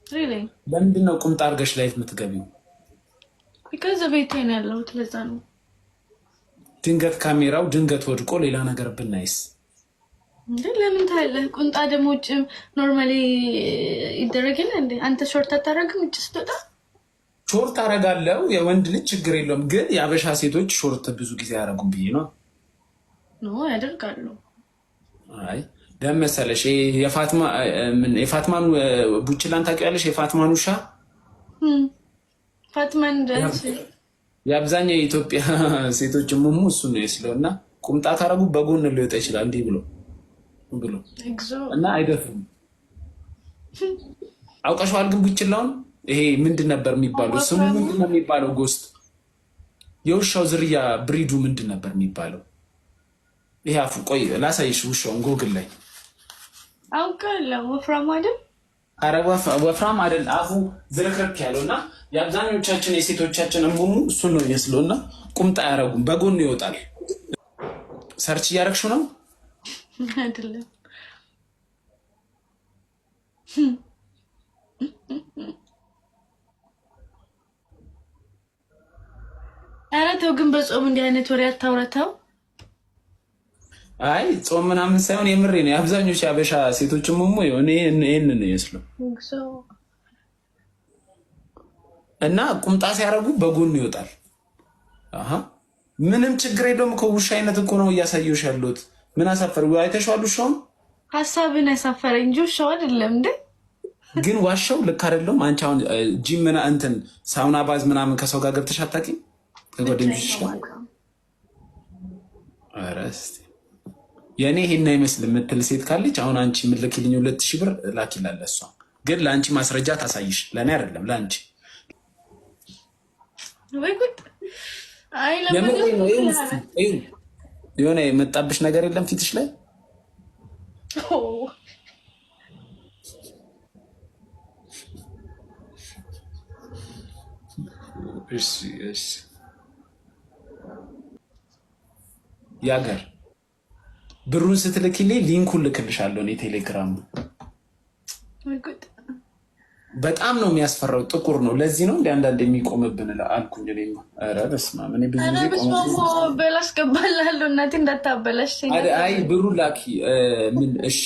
really ለምንድን ነው ቁምጣ አድርገሽ ላይፍ የምትገቢው? because ቤቴ ነው ያለሁት ለዛ ነው። ድንገት ካሜራው ድንገት ወድቆ ሌላ ነገር ብናይስ? እንዴ ለምን ታያለህ? ቁምጣ ደግሞ ውጭ ኖርማሊ ይደረግልህ እንዴ? አንተ ሾርት አታረግም? ውጭ ስትወጣ ሾርት አረጋለሁ። የወንድ ልጅ ችግር የለውም፣ ግን የአበሻ ሴቶች ሾርት ብዙ ጊዜ አያረጉም ብዬ ነው። ኖ ያደርጋሉ። አይ ደመሰለሽ የፋትማን ቡችላን ታውቂያለሽ? የፋትማን ውሻ ፋትማን ደንስ የአብዛኛው የኢትዮጵያ ሴቶች ሙሙ እሱ ነው የስለው እና ቁምጣ ካረጉ በጎን ሊወጣ ይችላል እንዲህ ብሎ እና አይደፍሩም። አውቀሽዋል? ግን ቡችላውን ይሄ ምንድን ነበር የሚባለው? ስሙ ምንድን ነው የሚባለው? ጎስት የውሻው ዝርያ ብሪዱ ምንድን ነበር የሚባለው? ይሄ አፉ ቆይ ላሳይሽ። ውሻውን ጎግል ላይ አውቃለሁ። ወፍራም አይደል? ኧረ ወፍራም አይደል፣ አፉ ዝርክርክ ያለው እና የአብዛኞቻችን የሴቶቻችን እሙሙ እሱን ነው የሚመስለው እና ቁምጣ አያረጉም፣ በጎን ይወጣል። ሰርች እያደረግሽው ነው አይደለም? ኧረ ተው ግን በጾም እንዲህ አይነት ወሬ አታውራተው። አይ ጾም ምናምን ሳይሆን የምሬ ነው። የአብዛኞቹ የአበሻ ሴቶች ሙሙ ይህን ነው ይመስለው እና ቁምጣ ሲያደርጉ በጎን ይወጣል። ምንም ችግር የለውም እኮ ውሻ አይነት እኮ ነው እያሳየሁሽ ያለሁት። ምን አሳፈር? አይተሽዋል? ውሻውን ሀሳብን ያሳፈረኝ እንጂ ውሻው አይደለም እንዴ። ግን ዋሻው ልክ አይደለም። አንቺ አሁን ጂም እንትን ሳውና ባዝ ምናምን ከሰው ጋር ገብተሽ አታውቂም? ከጓደኞችሽ ጋር? ኧረ እስኪ የእኔ ይሄን አይመስል የምትል ሴት ካለች አሁን አንቺ የምትልኪልኝ 2000 ብር ላኪላለ። እሷ ግን ለአንቺ ማስረጃ ታሳይሽ፣ ለእኔ አይደለም ለአንቺ። የሆነ የመጣብሽ ነገር የለም ፊትሽ ላይ? እሺ ያገር ብሩን ስትልክልኝ ሊንኩን ልክልሻለሁ እኔ ቴሌግራም። በጣም ነው የሚያስፈራው፣ ጥቁር ነው። ለዚህ ነው እንደ አንዳንድ የሚቆምብን አልኩኝ። እኔማ ኧረ በስመ አብ እኔ ብዙ ጊዜ በላስገባላለሁ እናቴ እንዳታበላሽ። አይ ብሩን ላኪ ምን እሺ